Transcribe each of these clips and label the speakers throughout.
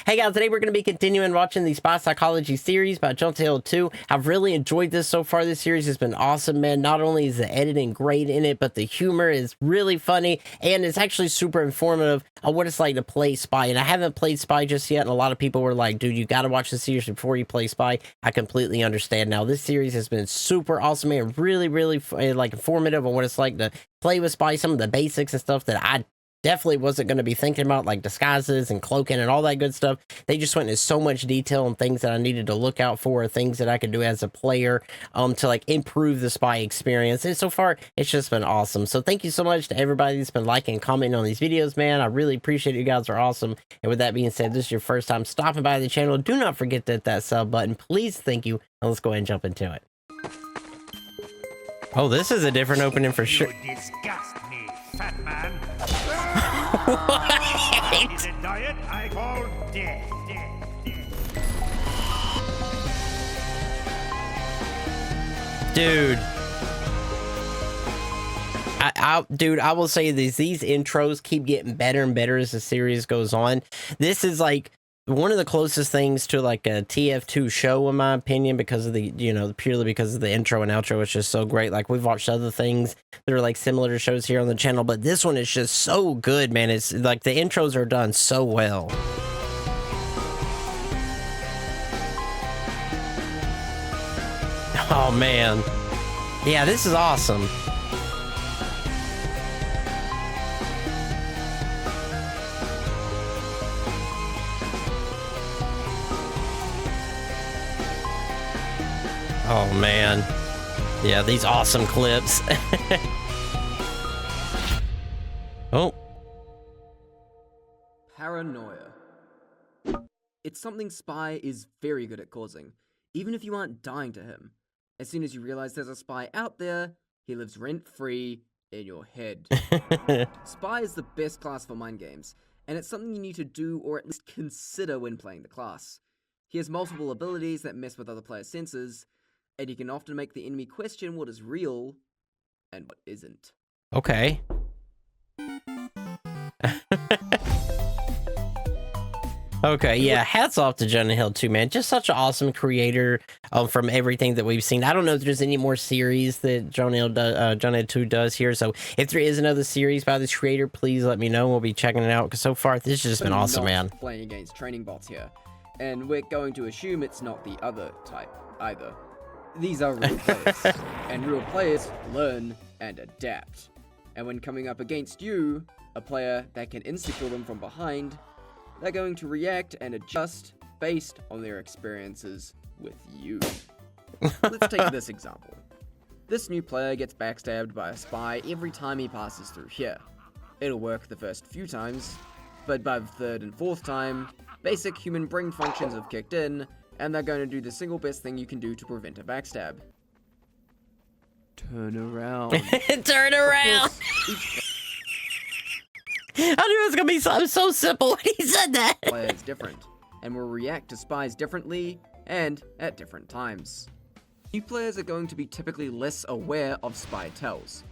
Speaker 1: Hey guys, today we're going to be continuing watching the Spy Psychology series by Jonah Hill 2. I've really enjoyed this so far. This series has been awesome, man. Not only is the editing great in it, but the humor is really funny, and it's actually super informative on what it's like to play Spy. And I haven't played Spy just yet, and a lot of people were like, dude, you got to watch the series before you play Spy. I completely understand now. This series has been super awesome, man. Really like informative on what it's like to play with Spy, some of the basics and stuff that I definitely wasn't going to be thinking about, like disguises and cloaking and all that good stuff. They just went into so much detail and things that I needed to look out for, things that I could do as a player to like improve the Spy experience. And so far, it's just been awesome. So thank you so much to everybody that's been liking and commenting on these videos, man. I really appreciate it. You guys are awesome. And with that being said, this is your first time stopping by the channel. Do not forget to hit that sub button. Please, thank you. And let's go ahead and jump into it. Oh, this is a different opening for sure.
Speaker 2: You disgust me, fat man.
Speaker 1: What?
Speaker 2: Is a diet I call death.
Speaker 1: Dude. Dude, I will say these intros keep getting better and better as the series goes on. This is like one of the closest things to like a TF2 show, in my opinion, because of the, purely because of the intro and outro. It's just so great. Like, we've watched other things that are like similar to shows here on the channel, but this one is just so good, man. It's like the intros are done so well. Oh man, yeah, this is awesome. Oh man, yeah, these awesome clips. Oh,
Speaker 3: Paranoia. It's something Spy is very good at causing, even if you aren't dying to him. As soon as you realize there's a spy out there, he lives rent-free in your head. Spy is the best class for mind games, and it's something you need to do or at least consider when playing the class. He has multiple abilities that mess with other players' senses, and he can often make the enemy question what is real and what isn't.
Speaker 1: okay. Okay, yeah, hats off to Jonah Hill too, man. Just such an awesome creator from everything that we've seen. I don't know if there's any more series that Jonah Hill 2 does here, so if there is another series by this creator, please let me know. We'll be checking it out, because so far, this has just been awesome, man.
Speaker 3: Playing against training bots here, and we're going to assume it's not the other type either. These are real players, and real players learn and adapt. And when coming up against you, a player that can insta-kill them from behind, they're going to react and adjust based on their experiences with you. Let's take this example. This new player gets backstabbed by a spy every time he passes through here. It'll work the first few times, but by the third and fourth time, basic human brain functions have kicked in, and they're going to do the single best thing you can do to prevent a backstab. Turn around.
Speaker 1: Turn around! I knew it was going to be something so simple when he said that.
Speaker 3: Player is different, and will react to spies differently, and at different times. New players are going to be typically less aware of spy tells.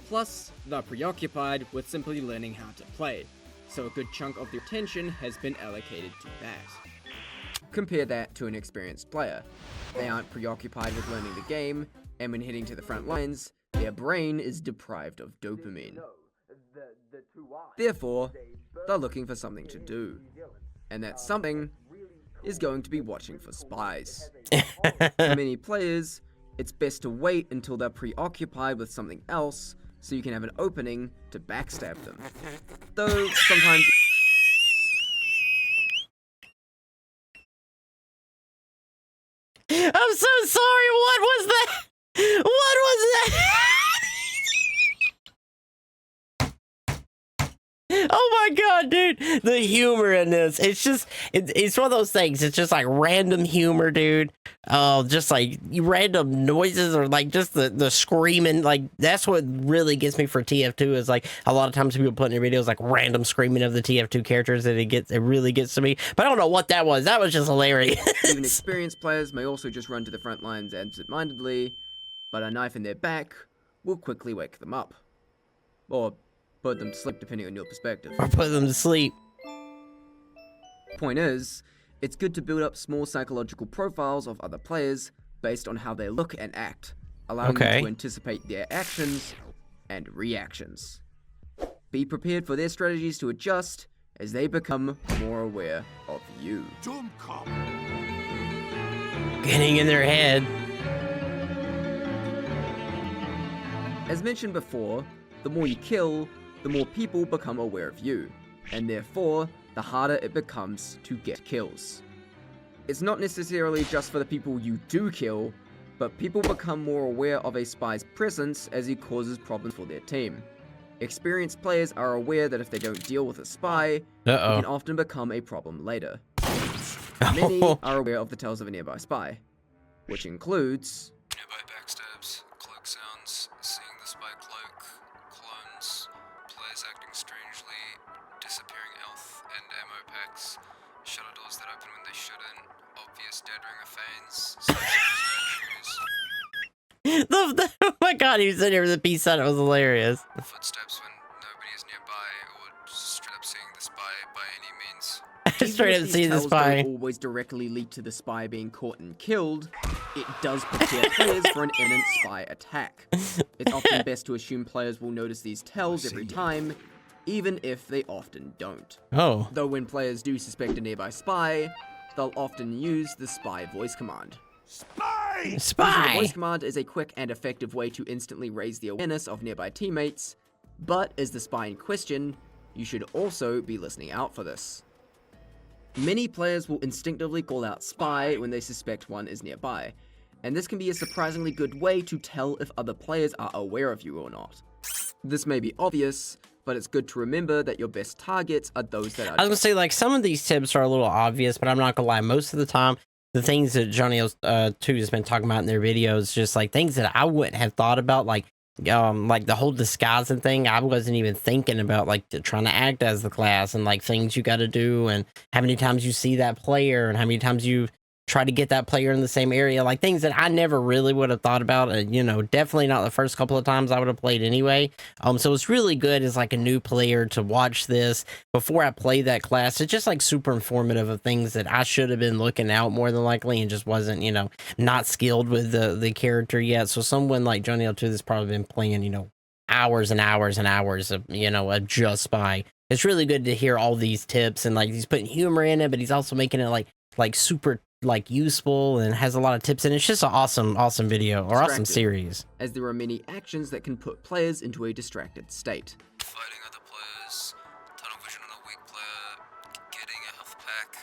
Speaker 3: Plus, they're preoccupied with simply learning how to play, so a good chunk of their attention has been allocated to that. Compare that to an experienced player. They aren't preoccupied with learning the game, and when heading to the front lines, their brain is deprived of dopamine. Therefore, they're looking for something to do, and that something is going to be watching for spies. For many players, it's best to wait until they're preoccupied with something else so you can have an opening to backstab them. Though, sometimes...
Speaker 1: I'm so sorry. What was that? What was that? Oh my god, dude. The humor in this. It's just, it's one of those things. It's just like random humor, dude. Oh, just like random noises or like just the screaming. Like, that's what really gets me for TF2 is like a lot of times people put in their videos like random screaming of the TF2 characters that it really gets to me. But I don't know what that was. That was just hilarious.
Speaker 3: Even experienced players may also just run to the front lines absent-mindedly, but a knife in their back will quickly wake them up. Or put them to sleep, depending on your perspective.
Speaker 1: Or put them to sleep.
Speaker 3: Point is, it's good to build up small psychological profiles of other players based on how they look and act, allowing you to anticipate their actions and reactions. Be prepared for their strategies to adjust as they become more aware of you.
Speaker 1: Getting in their head.
Speaker 3: As mentioned before, the more you kill, the more people become aware of you, and therefore, the harder it becomes to get kills. It's not necessarily just for the people you do kill, but people become more aware of a spy's presence as he causes problems for their team. Experienced players are aware that if they don't deal with a spy, it can often become a problem later. Many are aware of the tells of a nearby spy, which includes
Speaker 4: nearby backstabs, cloak sounds, seeing the spy cloak, clones, players acting strangely, disappearing health and ammo packs, shutter doors that open when they shouldn't, obvious dead ring of feigns,
Speaker 1: Oh my god, he was sitting here with a peace sign. It was hilarious.
Speaker 4: footsteps when nobody is nearby, or straight up seeing the spy by any means.
Speaker 1: Straight up seeing the spy.
Speaker 3: Don't always directly lead to the spy being caught and killed. It does prepare players for an imminent spy attack. It's often best to assume players will notice these tells every time, even if they often don't. Though when players do suspect a nearby spy, they'll often use the spy voice command.
Speaker 2: Spy!
Speaker 1: Spy!
Speaker 3: The voice command is a quick and effective way to instantly raise the awareness of nearby teammates, but as the spy in question, you should also be listening out for this. Many players will instinctively call out spy when they suspect one is nearby, and this can be a surprisingly good way to tell if other players are aware of you or not. This may be obvious, but it's good to remember that your best targets are those that are—
Speaker 1: I was gonna say, like, some of these tips are a little obvious, but I'm not gonna lie, most of the time, the things that Johnny 2 has been talking about in their videos, just like things that I wouldn't have thought about, like the whole disguising thing. I wasn't even thinking about, like, trying to act as the class, and like things you got to do, and how many times you see that player, and how many times you try to get that player in the same area, like things that I never really would have thought about, and you know, definitely not the first couple of times I would have played anyway. So it's really good as like a new player to watch this before I play that class. It's just like super informative of things that I should have been looking out more than likely, and just wasn't, you know, not skilled with the character yet. So someone like Johnny L2 that's probably been playing, you know, hours and hours and hours of, you know, a just spy. It's really good to hear all these tips, and like he's putting humor in it, but he's also making it like super like useful, and has a lot of tips, and it's just an awesome video, or awesome series.
Speaker 3: As there are many actions that can put players into a distracted state.
Speaker 4: Fighting other players, tunnel vision on a weak player, getting a health pack,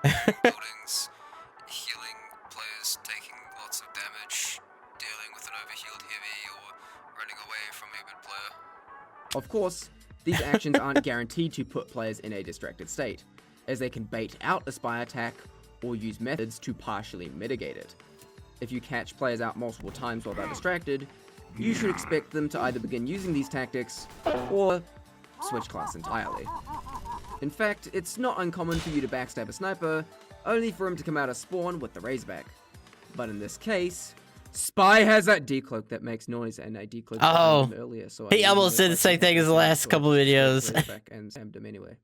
Speaker 4: repairing buildings, healing players taking lots of damage, dealing with an overhealed heavy, or running away from a good player.
Speaker 3: Of course, these actions aren't guaranteed to put players in a distracted state, as they can bait out a spy attack or use methods to partially mitigate it. If you catch players out multiple times while they're distracted, you should expect them to either begin using these tactics or switch class entirely. In fact, it's not uncommon for you to backstab a sniper, only for him to come out of spawn with the Razorback. But in this case, Spy has that decloak that makes noise, and I decloaked him earlier, so
Speaker 1: he almost did the same thing as the last couple videos.
Speaker 3: And slammed him anyway.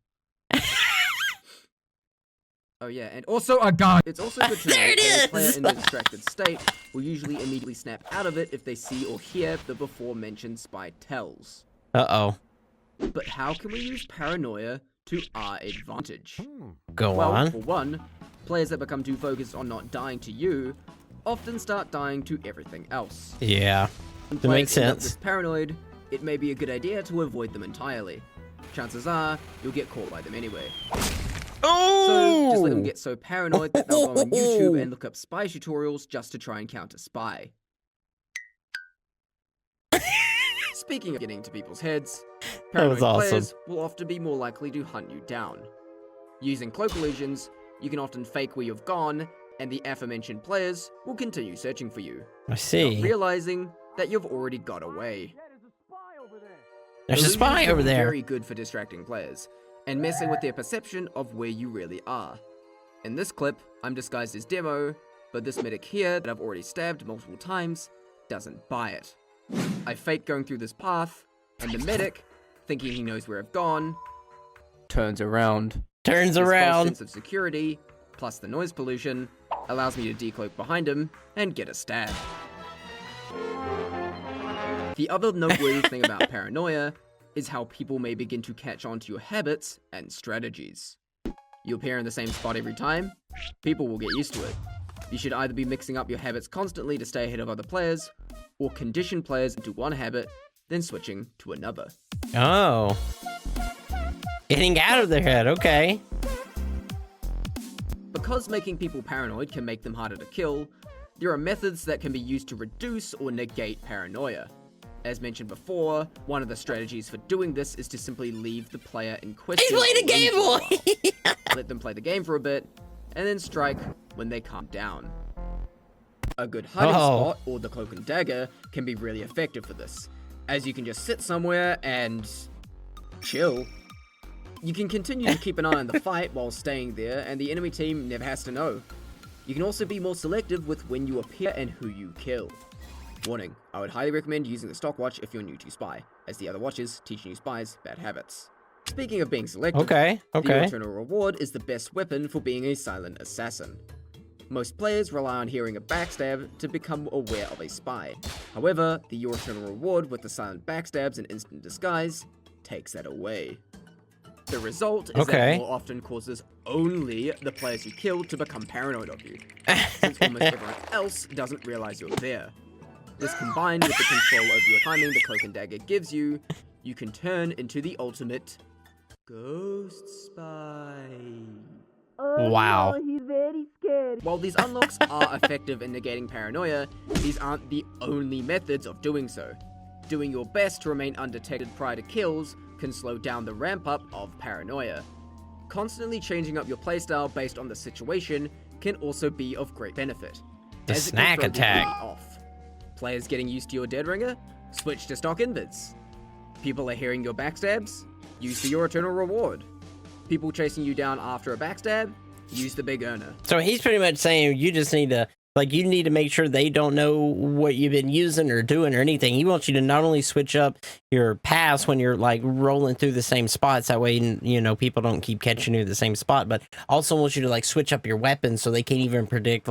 Speaker 3: Oh yeah, and also a gun! It's also good to know that a player in a distracted state will usually immediately snap out of it if they see or hear the before-mentioned spy tells.
Speaker 1: But
Speaker 3: how can we use paranoia to our advantage?
Speaker 1: Go on.
Speaker 3: For one, players that become too focused on not dying to you often start dying to everything else.
Speaker 1: Yeah, that makes sense.
Speaker 3: This paranoid, it may be a good idea to avoid them entirely. Chances are, you'll get caught by them anyway. So, just let them get so paranoid that they'll go on YouTube and look up spy tutorials just to try and counter spy. Speaking of getting to people's heads, paranoid players will often be more likely to hunt you down. Using cloak illusions, you can often fake where you've gone, and the aforementioned players will continue searching for you.
Speaker 1: I see.
Speaker 3: Not realizing that you've already got away.
Speaker 1: There's a spy over there.
Speaker 3: Very good for distracting players and messing with their perception of where you really are. In this clip, I'm disguised as Demo, but this medic here that I've already stabbed multiple times doesn't buy it. I fake going through this path, and the medic, thinking he knows where I've gone, turns around
Speaker 1: Turns
Speaker 3: His false
Speaker 1: around.
Speaker 3: sense of security, plus the noise pollution, allows me to decloak behind him and get a stab. The other noteworthy thing about Paranoia is how people may begin to catch on to your habits and strategies. You appear in the same spot every time, people will get used to it. You should either be mixing up your habits constantly to stay ahead of other players, or condition players into one habit, then switching to another.
Speaker 1: Oh. Getting out of their head, okay.
Speaker 3: Because making people paranoid can make them harder to kill, there are methods that can be used to reduce or negate paranoia. As mentioned before, one of the strategies for doing this is to simply leave the player in question.
Speaker 1: He's playing a game,
Speaker 3: alone for a
Speaker 1: boy!
Speaker 3: while. Let them play the game for a bit, and then strike when they calm down. A good hiding spot, or the cloak and dagger, can be really effective for this, as you can just sit somewhere and chill. You can continue to keep an eye on the fight while staying there, and the enemy team never has to know. You can also be more selective with when you appear and who you kill. Warning, I would highly recommend using the stock watch if you're new to Spy, as the other watches teach new spies bad habits. Speaking of being selective, the eternal reward is the best weapon for being a silent assassin. Most players rely on hearing a backstab to become aware of a spy. However, the Your Eternal Reward with the silent backstabs and instant disguise takes that away. The result is that it more often causes only the players you kill to become paranoid of you, since almost everyone else doesn't realize you're there. This combined with the control over your timing the Cloak and Dagger gives you, you can turn into the ultimate ghost spy.
Speaker 1: Wow.
Speaker 5: He's very scared.
Speaker 3: While these unlocks are effective in negating paranoia, these aren't the only methods of doing so. Doing your best to remain undetected prior to kills can slow down the ramp-up of paranoia. Constantly changing up your playstyle based on the situation can also be of great benefit.
Speaker 1: The
Speaker 3: as it can
Speaker 1: snack
Speaker 3: throw the
Speaker 1: attack.
Speaker 3: enemy off. Players getting used to your dead ringer? Switch to stock invids. People are hearing your backstabs? Use the Your Eternal Reward. People chasing you down after a backstab? Use the Big Earner.
Speaker 1: So he's pretty much saying you just need to, you need to make sure they don't know what you've been using or doing or anything. He wants you to not only switch up your pass when you're rolling through the same spots, that way, people don't keep catching you at the same spot, but also wants you to switch up your weapons so they can't even predict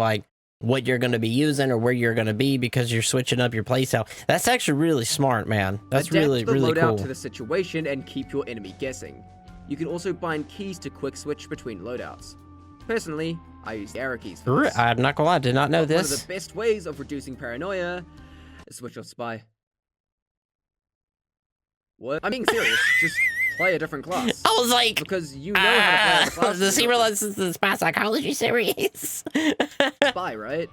Speaker 1: what you're going to be using or where you're going to be because you're switching up your playstyle. That's actually really smart, man. That's really cool.
Speaker 3: Adapt the loadout to the situation and keep your enemy guessing. You can also bind keys to quick switch between loadouts. Personally, I use the arrow keys for this.
Speaker 1: I'm not gonna lie, I did not know this.
Speaker 3: One of the best ways of reducing paranoia is switch off spy. What? I'm being serious. Just play a different class.
Speaker 1: I was like,
Speaker 3: because you know how to play the class.
Speaker 1: does he realize this is the Spy Psychology series?
Speaker 3: Spy, right?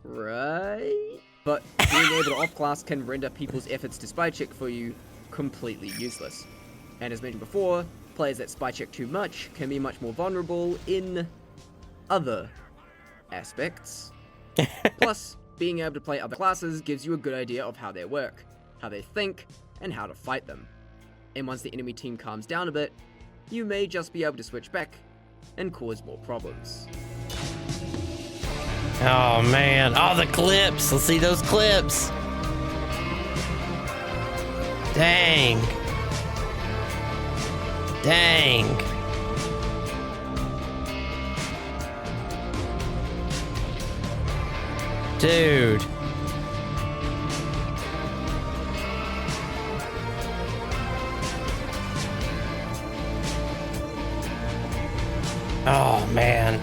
Speaker 3: Right? But being able to off-class can render people's efforts to spy check for you completely useless. And as mentioned before, players that spy check too much can be much more vulnerable in other aspects. Plus, being able to play other classes gives you a good idea of how they work, how they think, and how to fight them. And once the enemy team calms down a bit, you may just be able to switch back and cause more problems.
Speaker 1: Oh man, oh the clips, let's see those clips. Dang. Dang. Dude. Oh man.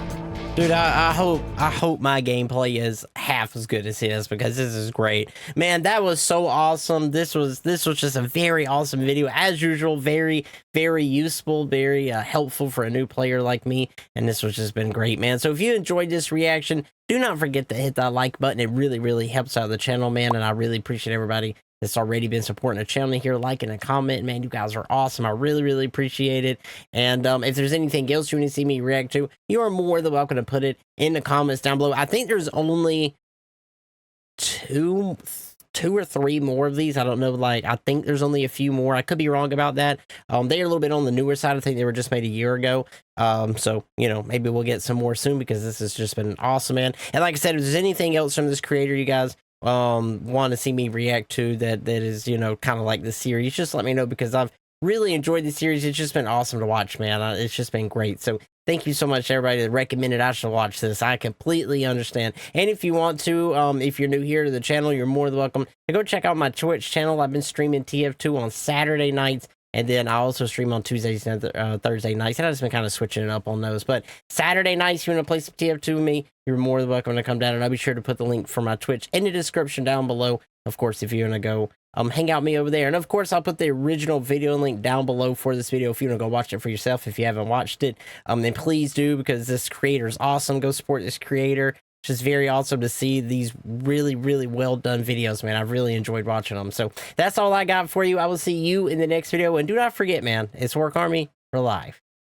Speaker 1: Dude, I hope my gameplay is half as good as his because this is great. Man, that was so awesome. This was just a very awesome video. As usual, very, very useful, very helpful for a new player like me. And this was just been great, man. So if you enjoyed this reaction, do not forget to hit that like button. It really, really helps out the channel, man. And I really appreciate everybody that's already been supporting the channel here, liking and comment. Man, you guys are awesome. I really, really appreciate it. And if there's anything else you want to see me react to, you are more than welcome to put it in the comments down below. I think there's only two or three more of these. I don't know, I think there's only a few more. I could be wrong about that. They are a little bit on the newer side. I think they were just made a year ago. So, maybe we'll get some more soon because this has just been awesome, man. And like I said, if there's anything else from this creator you guys want to see me react to that is kind of like the series, just let me know because I've really enjoyed the series. It's just been awesome to watch, man. It's just been great. So thank you so much to everybody that recommended I should watch this. I completely understand. And if you want to, if you're new here to the channel, you're more than welcome to go check out my Twitch channel. I've been streaming TF2 on Saturday nights. And then I also stream on Tuesdays and Thursday nights. And I've just been kind of switching it up on those. But Saturday nights, if you want to play some TF2 with me, you're more than welcome to come down. And I'll be sure to put the link for my Twitch in the description down below. Of course, if you want to go hang out with me over there. And of course, I'll put the original video link down below for this video if you want to go watch it for yourself. If you haven't watched it, then please do, because this creator is awesome. Go support this creator. It's just very awesome to see these really, really well done videos, man. I've really enjoyed watching them. So that's all I got for you. I will see you in the next video. And do not forget, man, it's Work Army for life.